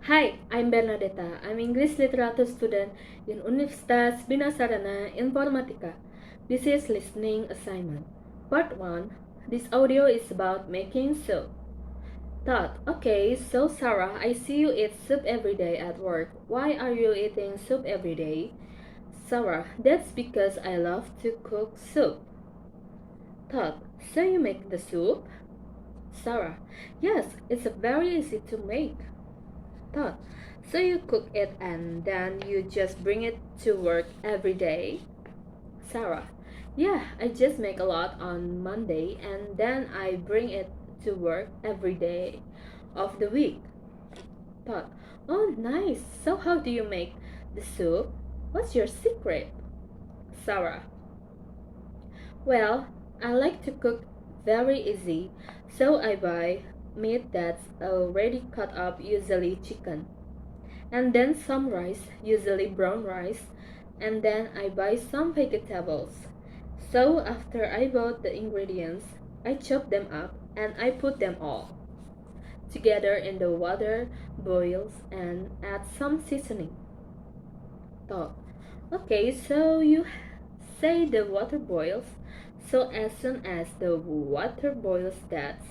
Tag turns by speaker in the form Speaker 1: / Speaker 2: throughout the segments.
Speaker 1: Hi, I'm Bernadeta. I'm English literature student in Universitas Bina Sarana, Informatika. This is listening assignment. Part 1. This audio is about making soup. Thought, okay, so Sarah, I see you eat soup every day at work. Why are you eating soup every day? Sarah, that's because I love to cook soup. Thought, so you make the soup? Sarah, yes, it's very easy to make. Thought, so you cook it and then you just bring it to work every day? Sarah, yeah, I just make a lot on Monday and then I bring it to work every day of the week. Thought, oh nice, so how do you make the soup? What's your secret? Sarah, well, I like to cook very easy, so I buy meat that's already cut up, usually chicken, and then some rice, usually brown rice, and then I buy some vegetables. So after I bought the ingredients, I chop them up and I put them all together in the water, boils, and add some seasoning. Thought, okay, so you say the water boils, so as soon as the water boils, that's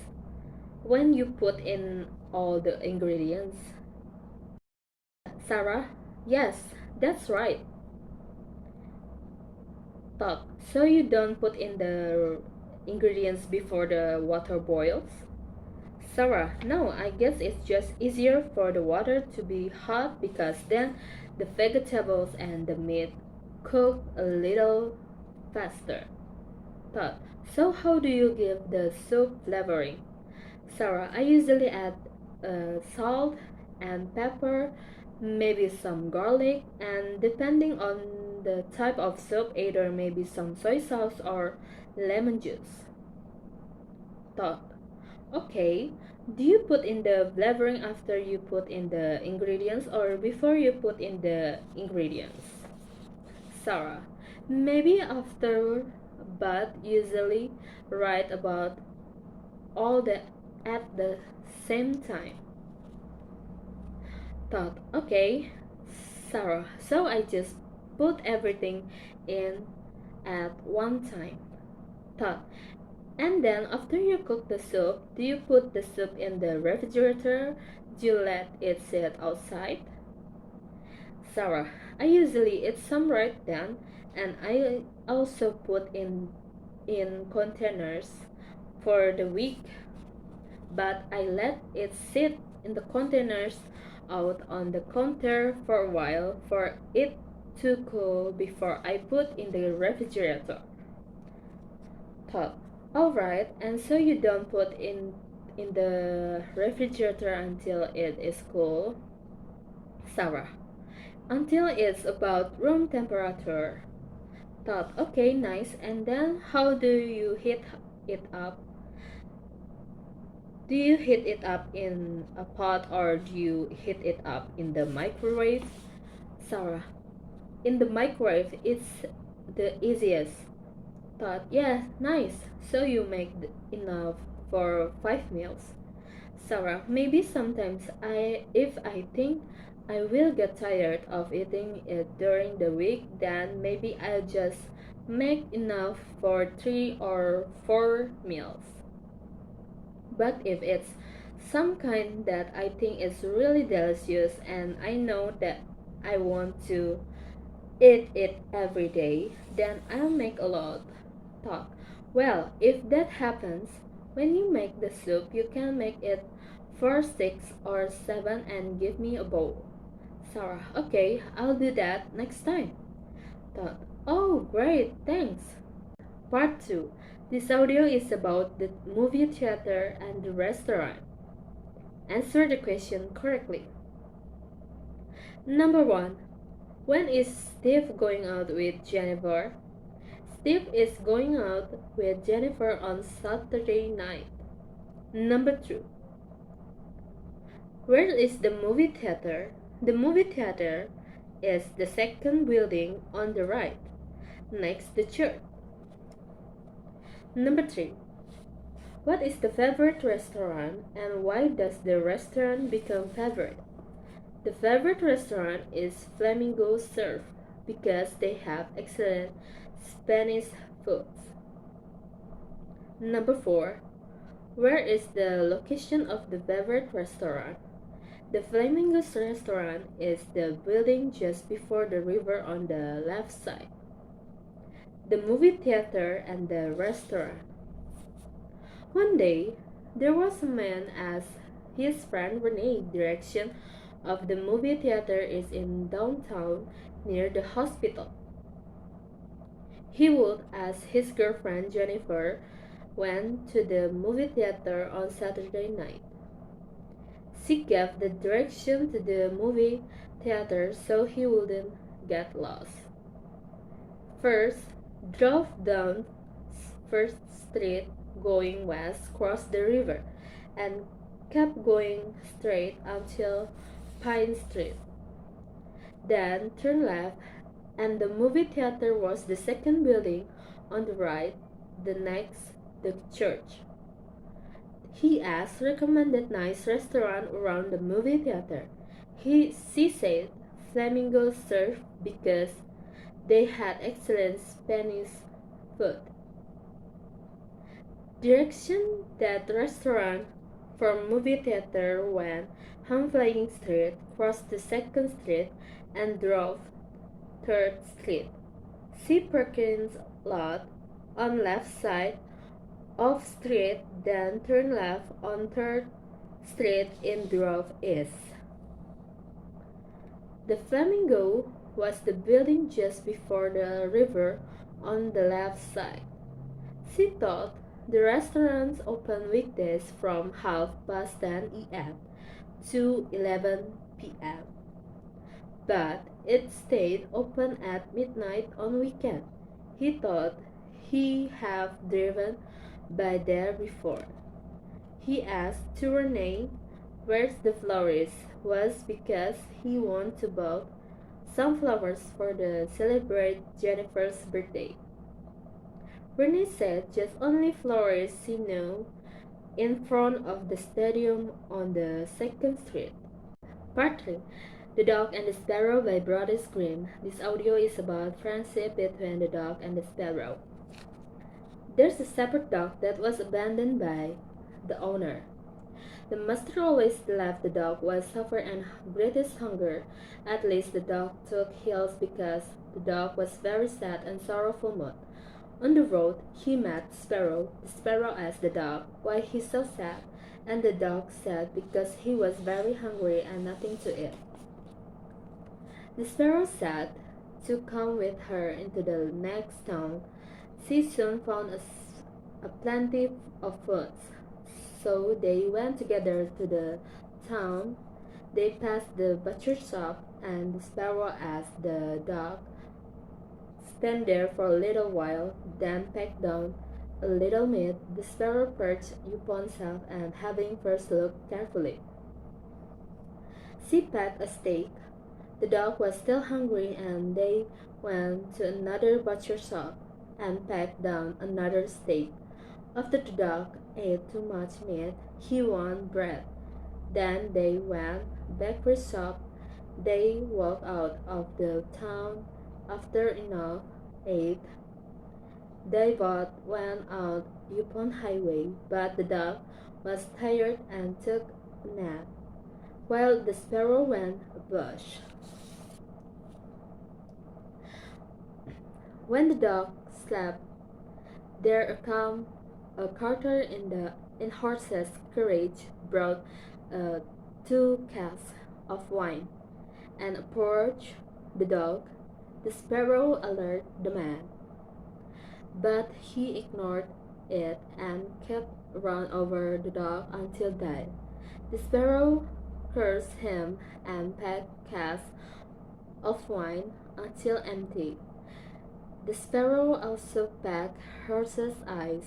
Speaker 1: when you put in all the ingredients. Sarah, yes, that's right. Thought, so you don't put in the ingredients before the water boils? Sarah, no, I guess it's just easier for the water to be hot because then the vegetables and the meat cook a little faster. Thought, so how do you give the soup flavoring? Sarah, I usually add salt and pepper, maybe some garlic, and depending on the type of soup, either maybe some soy sauce or lemon juice. Thought, okay, do you put in the flavoring after you put in the ingredients or before you put in the ingredients? Sarah, maybe after, but usually right about all the at the same time. Thought, okay, Sarah, so I just put everything in at one time. Thought, and then after you cook the soup, do you put the soup in the refrigerator? Do you let it sit outside? Sarah, I usually eat some right then, and I also put in containers for the week, but I let it sit in the containers out on the counter for a while for it to cool before I put in the refrigerator. Thought, alright, and so you don't put in the refrigerator until it is cool? Sarah, until it's about room temperature. Thought, okay, nice, and then how do you heat it up? Do you heat it up in a pot or do you heat it up in the microwave? Sarah, in the microwave, it's the easiest. Thought, yeah, nice. So you make enough for 5 meals. Sarah, maybe sometimes if I think I will get tired of eating it during the week, then maybe I'll just make enough for 3 or 4 meals. But if it's some kind that I think is really delicious and I know that I want to eat it every day, then I'll make a lot. Thought, well, if that happens, when you make the soup, you can make it for 6 or 7 and give me a bowl. Sarah, okay, I'll do that next time. Thought, oh, great, thanks. Part 2. This audio is about the movie theater and the restaurant. Answer the question correctly. Number 1. When is Steve going out with Jennifer? Steve is going out with Jennifer on Saturday night. Number 2. Where is the movie theater? The movie theater is the second building on the right, next to church. Number 3. What is the favorite restaurant and why does the restaurant become favorite? The favorite restaurant is Flamingo Surf because they have excellent Spanish food. Number 4. Where is the location of the favorite restaurant? The Flamingos restaurant is the building just before the river on the left side. The movie theater and the restaurant. One day, there was a man asked his friend Renee direction of the movie theater is in downtown near the hospital. He would ask his girlfriend Jennifer went to the movie theater on Saturday night. She gave the direction to the movie theater so he wouldn't get lost. First, drove down First Street going west, crossed the river, and kept going straight until Pine Street. Then turned left, and the movie theater was the second building on the right, the next the church. He asked recommended nice restaurant around the movie theater. She said Flamingo Surf because they had excellent Spanish food. Direction that restaurant from movie theater went on Flying Street, crossed the second street, and drove third street. See Perkins lot on left side of street, then turn left on third street in drove east. The Flamingo was the building just before the river on the left side. She thought the restaurants open weekdays from 10:30 a.m. to 11 p.m. But it stayed open at midnight on weekend. He thought he have driven by there before. He asked to Renee where's the florist was because he wanted to buy some flowers for the celebrate Jennifer's birthday. Renee said just only florists she knew in front of the stadium on the second street. Part 3. The Dog and the Sparrow by Brothers Grimm. This audio is about friendship between the dog and the sparrow. There's a shepherd dog that was abandoned by the owner. The master always left the dog while suffering and greatest hunger. At least the dog took hills because the dog was very sad and sorrowful mood. On the road, he met Sparrow. The sparrow asked the dog why he's so sad, and the dog said because he was very hungry and nothing to eat. The sparrow said to come with her into the next town. She soon found a plenty of food. So they went together to the town. They passed the butcher shop, and the sparrow asked the dog stand there for a little while, then pecked down a little meat. The sparrow perched upon himself and having first looked carefully. She pecked a steak. The dog was still hungry, and they went to another butcher shop and pecked down another steak. After the dog ate too much meat, he wanted bread. Then they went back to the shop. They walked out of the town. After enough ate, they both went out upon highway, but the dog was tired and took a nap, while the sparrow went a bush. When the dog slept, there came a carter in horse's carriage brought 2 casks of wine, and approached the dog. The sparrow alerted the man, but he ignored it and kept run over the dog until died. The sparrow cursed him and pecked casks of wine until empty. The sparrow also pecked horse's eyes.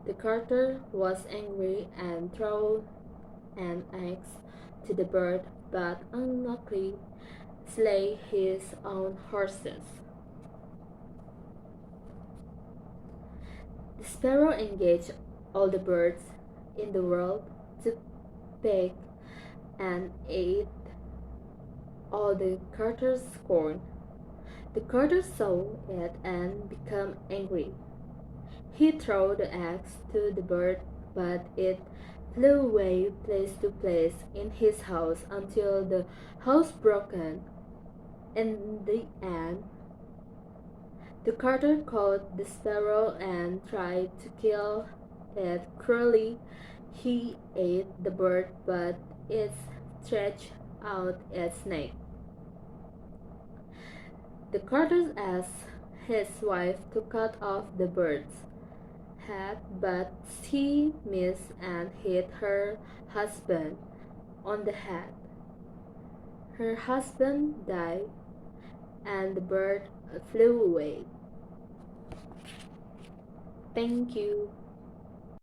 Speaker 1: The carter was angry and threw an axe to the bird, but unluckily slay his own horses. The sparrow engaged all the birds in the world to pick and eat all the carter's corn. The carter saw it and became angry. He threw the axe to the bird, but it flew away place to place in his house until the house broken. In the end, the carter caught the sparrow and tried to kill it cruelly. He ate the bird, but it stretched out its neck. The carter asked his wife to cut off the bird's head, but she missed and hit her husband on the head. Her husband died, and the bird flew away. Thank you.